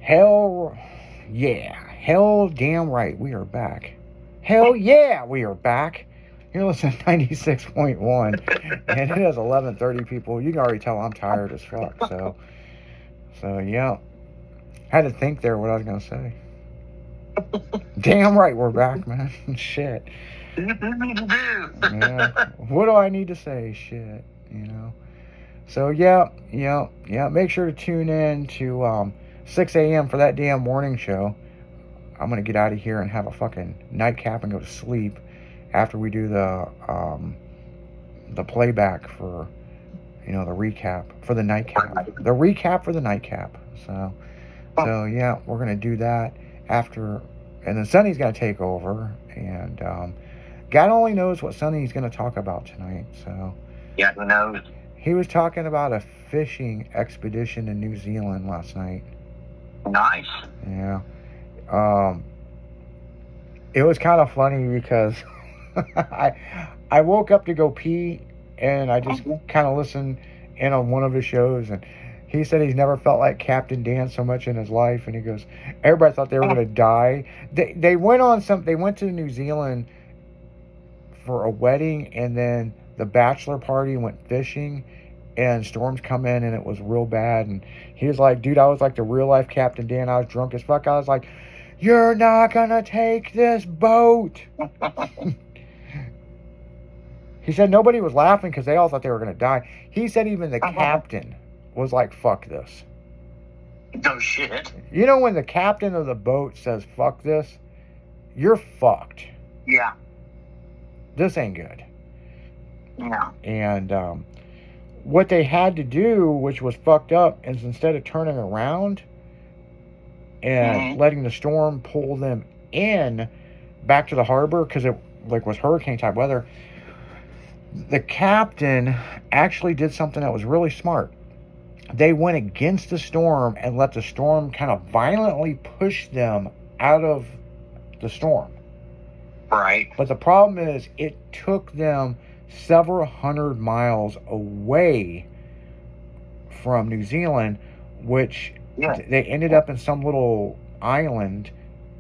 Hell yeah. Hell damn right. We are back. Hell yeah, we are back. You're listening to 96.1, and it is 11:30, people. You can already tell I'm tired as fuck. So yeah. Had to think there what I was going to say. Damn right we're back, man. Shit. Yeah. What do I need to say? Shit. So yeah. Make sure to tune in to 6 a.m. for that damn morning show. I'm gonna get out of here and have a fucking nightcap and go to sleep after we do the playback for the recap for the nightcap. The recap for the nightcap. So yeah, we're gonna do that after, and then Sonny's gonna take over, and God only knows what Sonny's gonna talk about tonight. So yeah, who knows? He was talking about a fishing expedition in New Zealand last night. Nice. Yeah. It was kind of funny because I woke up to go pee, and I just kind of listened in on one of his shows, and he said he's never felt like Captain Dan so much in his life, and he goes, everybody thought they were going to die. They went to New Zealand for a wedding, and then the bachelor party went fishing, and storms come in, and it was real bad, and he was like, dude, I was like the real life Captain Dan. I was drunk as fuck. I was like, you're not gonna take this boat. He said nobody was laughing because they all thought they were gonna die. He said even the captain was like, fuck this. No shit. You know when the captain of the boat says fuck this, you're fucked. Yeah. This ain't good. Yeah. And what they had to do, which was fucked up, is instead of turning around and letting the storm pull them in back to the harbor, because it was hurricane type weather, the captain actually did something that was really smart. They went against the storm and let the storm kind of violently push them out of the storm. Right. But the problem is it took them several hundred miles away from New Zealand, which they ended up in some little island,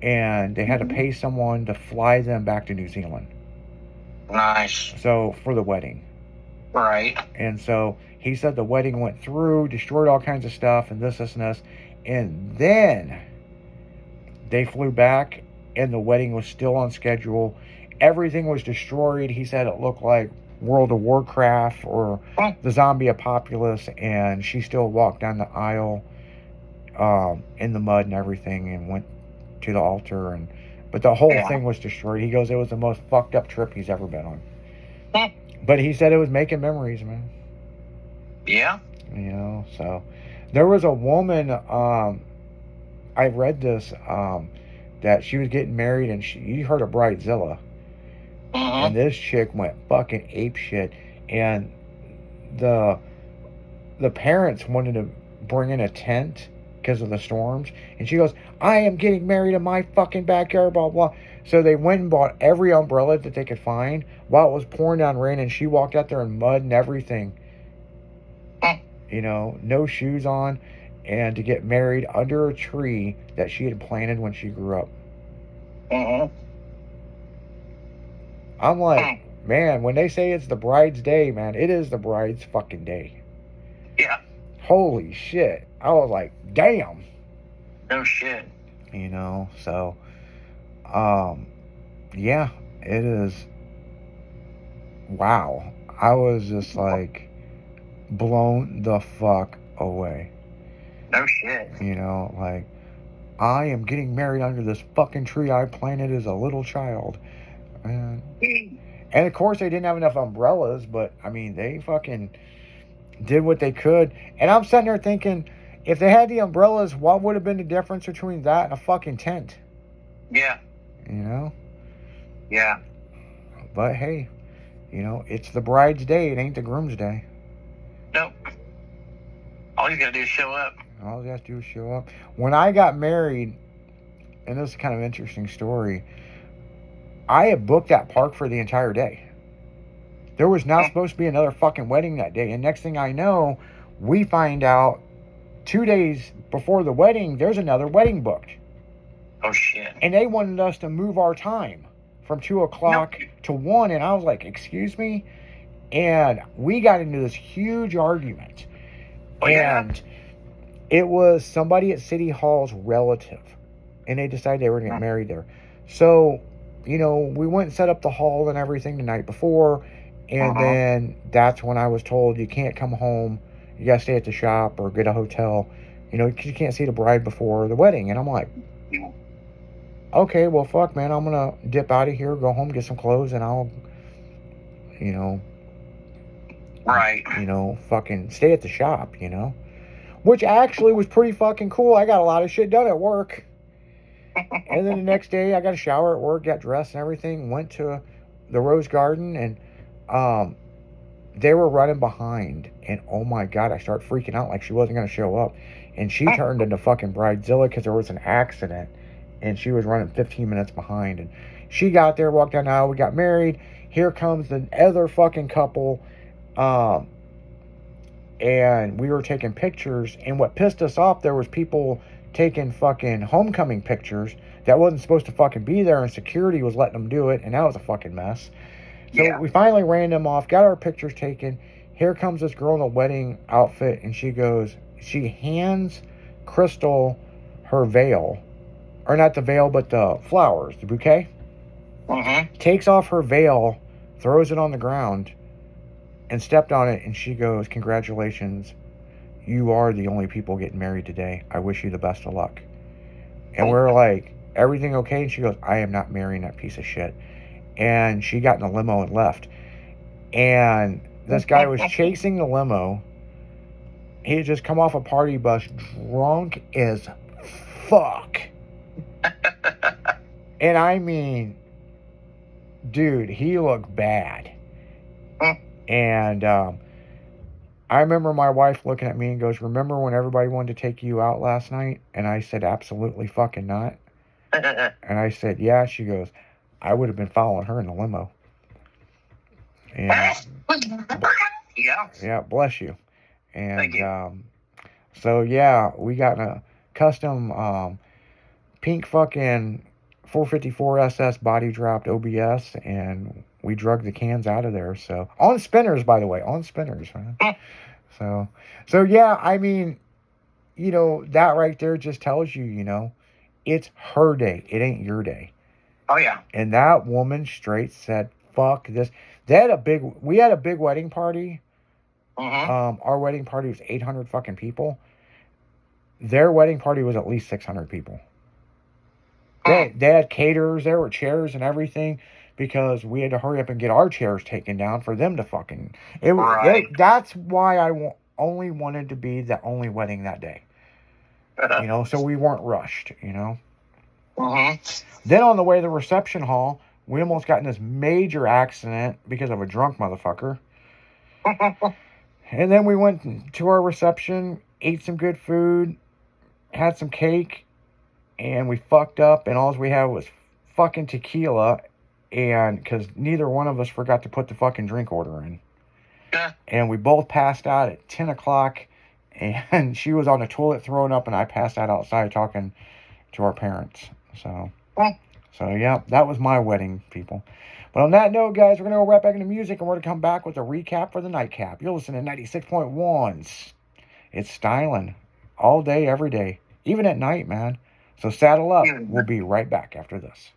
and they had to pay someone to fly them back to New Zealand. Nice. So for the wedding. Right. And so he said the wedding went through, destroyed all kinds of stuff, and this, and then they flew back, and the wedding was still on schedule. Everything was destroyed. He said it looked like World of Warcraft or the zombie apocalypse, and she still walked down the aisle in the mud and everything, and went to the altar, but the whole thing was destroyed. He goes, it was the most fucked up trip he's ever been on. But he said it was making memories, man. Yeah. So there was a woman, I read this, that she was getting married, and you heard of Bridezilla. And this chick went fucking apeshit, and the parents wanted to bring in a tent because of the storms, and she goes, I am getting married in my fucking backyard, blah blah. So they went and bought every umbrella that they could find while it was pouring down rain, and she walked out there in mud and everything, no shoes on, and to get married under a tree that she had planted when she grew up. I'm like, man, when they say it's the bride's day, man, it is the bride's fucking day. Yeah. Holy shit. I was like, damn. No shit. So, yeah, it is. Wow. I was just like blown the fuck away. No shit. Like, I am getting married under this fucking tree I planted as a little child. And of course they didn't have enough umbrellas, but I mean, they fucking did what they could. And I'm sitting there thinking, if they had the umbrellas, what would have been the difference between that and a fucking tent? Yeah. Yeah. But hey, it's the bride's day. It ain't the groom's day. Nope. All you gotta do is show up. All you have to do is show up. When I got married, and this is kind of an interesting story, I had booked that park for the entire day. There was not supposed to be another fucking wedding that day. And next thing I know, we find out 2 days before the wedding, there's another wedding booked. Oh, shit. And they wanted us to move our time from 2 o'clock to 1. And I was like, excuse me? And we got into this huge argument. And it was somebody at City Hall's relative. And they decided they were going to get married there. So, we went and set up the hall and everything the night before. And then that's when I was told you can't come home. You got to stay at the shop or get a hotel. Because you can't see the bride before the wedding. And I'm like, okay, well, fuck, man. I'm going to dip out of here, go home, get some clothes, and I'll, Right. Fucking stay at the shop, Which actually was pretty fucking cool. I got a lot of shit done at work. And then the next day, I got a shower at work, got dressed and everything, went to the Rose Garden, and they were running behind. And oh my God, I started freaking out like she wasn't going to show up. And she turned into fucking Bridezilla because there was an accident. And she was running 15 minutes behind. And she got there, walked down the aisle, we got married. Here comes the other fucking couple. And we were taking pictures. And what pissed us off, there was people taking fucking homecoming pictures that wasn't supposed to fucking be there. And security was letting them do it. And that was a fucking mess. So we finally ran them off, got our pictures taken. Here comes this girl in a wedding outfit. And she hands Crystal her veil. Or not the veil, but the flowers, the bouquet. Takes off her veil, throws it on the ground, and stepped on it. And she goes, congratulations. You are the only people getting married today. I wish you the best of luck. And we're like, everything okay? And she goes, I am not marrying that piece of shit. And she got in a limo and left. And this guy was chasing the limo. He had just come off a party bus, drunk as fuck. And I mean, dude, he looked bad. And I remember my wife looking at me and goes, remember when everybody wanted to take you out last night? And I said, absolutely fucking not. And I said, yeah. She goes, I would have been following her in the limo. And yeah, bless you. And thank you. So yeah, we got a custom pink fucking 454 SS body dropped OBS, and we drug the cans out of there. So on spinners, by the way, on spinners. Right? So yeah, I mean, that right there just tells you, it's her day. It ain't your day. Oh yeah. And that woman straight said, "Fuck this." We had a big wedding party. Our wedding party was 800 fucking people. Their wedding party was at least 600 people. They had caterers, there were chairs and everything, because we had to hurry up and get our chairs taken down for them to fucking... That's why I only wanted to be the only wedding that day. So we weren't rushed, Then on the way to the reception hall, we almost got in this major accident because of a drunk motherfucker. And then we went to our reception, ate some good food, had some cake, and we fucked up, and all we had was fucking tequila, and because neither one of us forgot to put the fucking drink order in. And we both passed out at 10 o'clock, and she was on the toilet throwing up, and I passed out outside talking to our parents. So yeah, that was my wedding, people. But on that note, guys, we're going to go right back into music, and we're going to come back with a recap for the nightcap. You're listening to 96.1. It's styling all day, every day, even at night, man. So saddle up. We'll be right back after this.